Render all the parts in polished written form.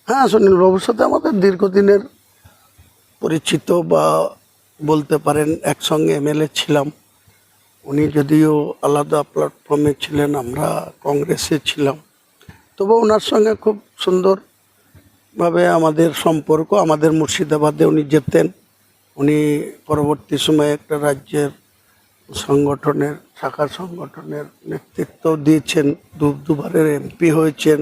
হ্যাঁ, সুনীল বাবুর সাথে আমাদের দীর্ঘদিনের পরিচিত, বা বলতে পারেন একসঙ্গে এমএলএ ছিলাম। উনি যদিও আলাদা প্ল্যাটফর্মে ছিলেন, আমরা কংগ্রেসে ছিলাম, তবু ওনার সঙ্গে খুব সুন্দরভাবে আমাদের সম্পর্ক। আমাদের মুর্শিদাবাদে উনি যেতেন। উনি পরবর্তী সময়ে একটা রাজ্যের সংগঠনের, শাখা সংগঠনের নেতৃত্ব দিয়েছেন, দুবারের এমপি হয়েছেন।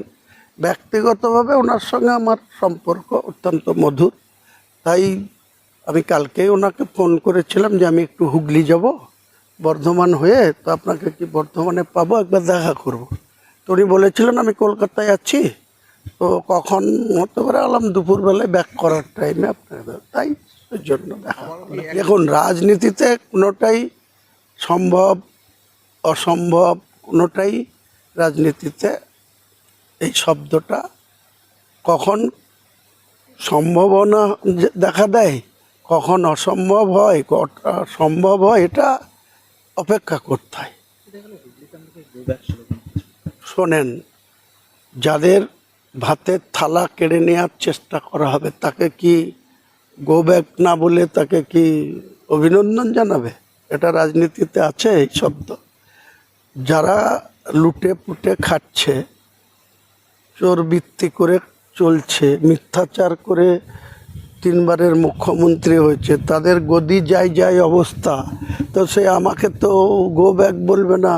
ব্যক্তিগতভাবে ওনার সঙ্গে আমার সম্পর্ক অত্যন্ত মধুর। তাই আমি কালকেই ওনাকে ফোন করেছিলাম যে আমি একটু হুগলি যাব বর্ধমান হয়ে, তো আপনাকে কি বর্ধমানে পাবো, একবার দেখা করব। তো উনি বলেছিলেন আমি কলকাতায় আছি, তো কখন হতে পারে, আলাম দুপুরবেলায় ব্যাক করার টাইমে আপনাদের, তাই ওই জন্য দেখা। দেখুন, রাজনীতিতে কোনোটাই সম্ভব অসম্ভব, কোনোটাই রাজনীতিতে এই শব্দটা কখন সম্ভাবনা দেখা দেয়, কখন অসম্ভব হয়, কটা সম্ভব হয়, এটা অপেক্ষা করতে হয়। শোনেন, যাদের ভাতের থালা কেড়ে নেওয়ার চেষ্টা করা হবে তাকে কি গো ব্যাক না বলে তাকে কি অভিনন্দন জানাবে? এটা রাজনীতিতে আছে এই শব্দ। যারা লুটে পুটে খাচ্ছে, চোরবৃত্তি করে চলছে, মিথ্যাচার করে তিনবারের মুখ্যমন্ত্রী হয়েছে, তাদের গদি যাই অবস্থা, তো সে আমাকে তো গো ব্যাক বলবে না,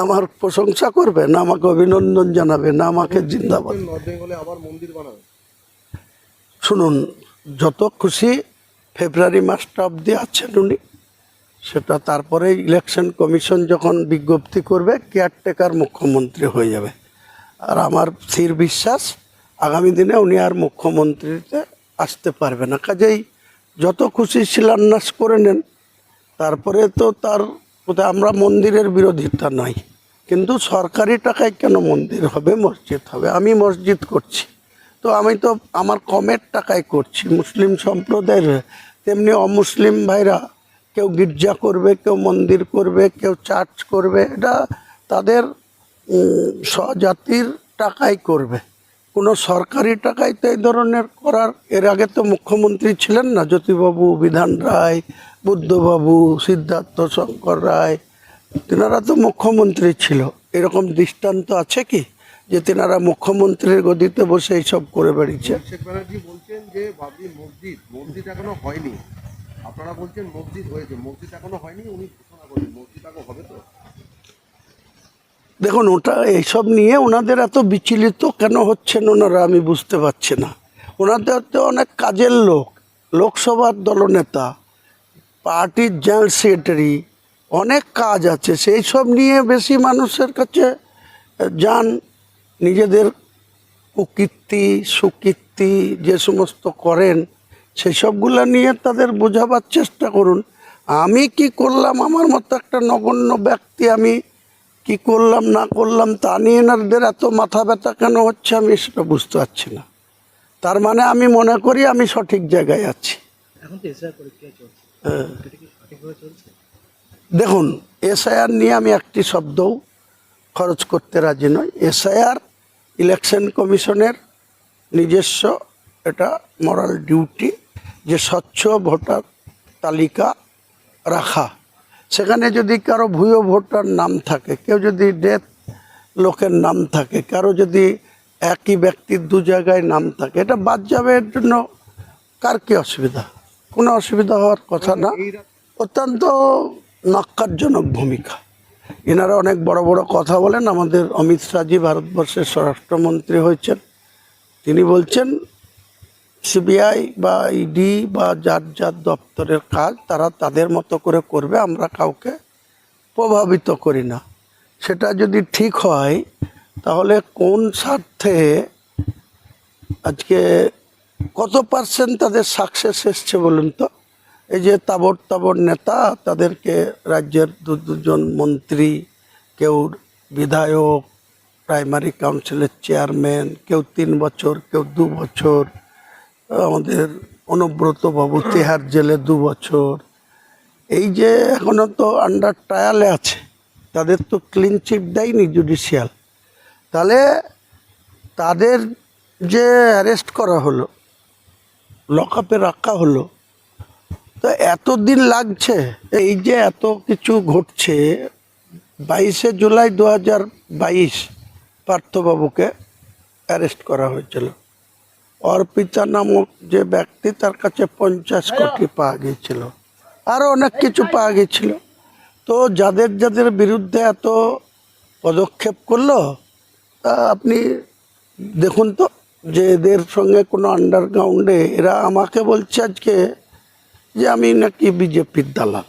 আমার প্রশংসা করবে না, আমাকে অভিনন্দন জানাবে না, আমাকে জিন্দাবাদ। শুনুন, যত খুশি ফেব্রুয়ারি মাসটা অবধি আছেন উনি, সেটা তারপরে ইলেকশন কমিশন যখন বিজ্ঞপ্তি করবে কেয়ারটেকার মুখ্যমন্ত্রী হয়ে যাবে। আর আমার স্থির বিশ্বাস আগামী দিনে উনি আর মুখ্যমন্ত্রীতে আসতে পারবে না। কাজেই যত খুশি শিলান্যাস করে নেন, তারপরে তো তার কোথায়, আমরা মন্দিরের বিরোধিতা নাই, কিন্তু সরকারি টাকায় কেন মন্দির হবে, মসজিদ হবে? আমি মসজিদ করছি, তো আমি তো আমার কমের টাকায় করছি, মুসলিম সম্প্রদায়ের। তেমনি অমুসলিম ভাইরা কেউ গির্জা করবে, কেউ মন্দির করবে, কেউ চার্চ করবে, এটা তাদের স্বজাতির টাকায় করবে, কোনো সরকারি টাকায় তো এই ধরনের করার। এর আগে তো মুখ্যমন্ত্রী ছিলেন না, জ্যোতিবাবু, বিধান রায়, বুদ্ধবাবু, সিদ্ধার্থ শঙ্কর রায়, তেনারা তো মুখ্যমন্ত্রী ছিল। এরকম দৃষ্টান্ত আছে কি যে তেনারা মুখ্যমন্ত্রীর গদিতে বসে এইসব করে বেড়িয়েছে? অভিষেক ব্যানার্জি বলছেন যে বাবরি মসজিদ এখনো হয়নি, আপনারা বলছেন মসজিদ হয়েছে, মসজিদ এখনো হয়নি, উনি ঘোষণা করেন মসজিদ এখন হবে। তো দেখুন, ওটা এইসব নিয়ে ওনাদের এত বিচলিত কেন হচ্ছেন ওনারা, আমি বুঝতে পারছি না। ওনাদের তো অনেক কাজের লোক, লোকসভার দলনেতা, পার্টির জেনারেল সেক্রেটারি, অনেক কাজ আছে, সেই সব নিয়ে বেশি মানুষের কাছে যান। নিজেদের কুকীর্তি সুকীর্তি যে সমস্ত করেন, সেই সবগুলো নিয়ে তাদের বোঝাবার চেষ্টা করুন। আমি কি করলাম, আমার মতো একটা নগণ্য ব্যক্তি আমি কি করলাম না করলাম তা নিয়ে এনাদের এত মাথা ব্যথা কেন হচ্ছে, আমি সেটা বুঝতে পারছি না। তার মানে আমি মনে করি আমি সঠিক জায়গায় আছি। দেখুন, এসআইআর নিয়ে আমি একটি শব্দও খরচ করতে রাজি নই। এসআইআর ইলেকশন কমিশনের নিজস্ব এটা মরাল ডিউটি, যে স্বচ্ছ ভোটার তালিকা রাখা। সেখানে যদি কারো ভুয়ো ভোটার নাম থাকে, কেউ যদি ডেথ লোকের নাম থাকে, কারো যদি একই ব্যক্তির দু জায়গায় নাম থাকে, এটা বাদ যাবে। এর জন্য কার কী অসুবিধা? কোনো অসুবিধা হওয়ার কথা না। অত্যন্ত নক্কারজনক ভূমিকা। এনারা অনেক বড় বড় কথা বলেন। আমাদের অমিত শাহজি ভারতবর্ষের স্বরাষ্ট্রমন্ত্রী হয়েছেন, তিনি বলছেন সিবিআই বা ইডি বা যার যার দপ্তরের কাজ তারা তাদের মতো করে করবে, আমরা কাউকে প্রভাবিত করি না। সেটা যদি ঠিক হয়, তাহলে কোন স্বার্থে আজকে কত পার্সেন্ট তাদের সাকসেস এসছে বলুন তো? এই যে তাবড় নেতা, তাদেরকে রাজ্যের দুজন মন্ত্রী, কেউ বিধায়ক, প্রাইমারি কাউন্সিলের চেয়ারম্যান, কেউ 3 বছর, কেউ 2 বছর, আমাদের অনুব্রত বাবু তিহার জেলে 2 বছর, এই যে এখনও তো আন্ডার ট্রায়ালে আছে, তাদের তো ক্লিন চিট দেয়নি জুডিশিয়াল। তাহলে তাদের যে অ্যারেস্ট করা হলো, লকআপে রাখা হলো, তো এতদিন লাগছে। এই যে এত কিছু ঘটছে, 22 জুলাই 2022 পার্থবাবুকে অ্যারেস্ট করা হয়েছিল। অর্পিতা নামক যে ব্যক্তি, তার কাছে 50 কোটি পাওয়া গিয়েছিল, আরও অনেক কিছু পাওয়া গিয়েছিল। তো যাদের যাদের বিরুদ্ধে এত পদক্ষেপ করলো, তা আপনি দেখুন তো, যে এদের সঙ্গে কোনো আন্ডারগ্রাউন্ডে এরা আমাকে বলছে আজকে যে আমি নাকি বিজেপির দালাল।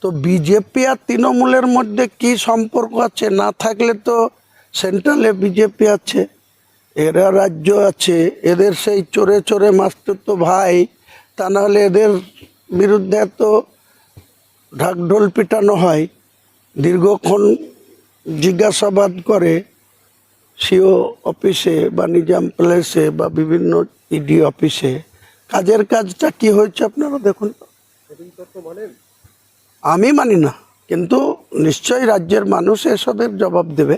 তো বিজেপি আর তৃণমূলের মধ্যে কি সম্পর্ক আছে? না থাকলে তো সেন্ট্রালে বিজেপি আছে, এরা রাজ্য আছে, এদের সেই চোরে চোরে মাস্টার তো ভাই, তা নাহলে এদের বিরুদ্ধে তো ঢাকঢোল পিটানো হয়, দীর্ঘক্ষণ জিজ্ঞাসাবাদ করে সিও অফিসে বা নিজাম প্যালেসে বা বিভিন্ন ইডি অফিসে। কাজের কাজটা কি হয়েছে আপনারা দেখুন তো। সেদিন তত্ত্ব মানেন? আমি মানি না, কিন্তু নিশ্চয়ই রাজ্যের মানুষ এসবের জবাব দেবে।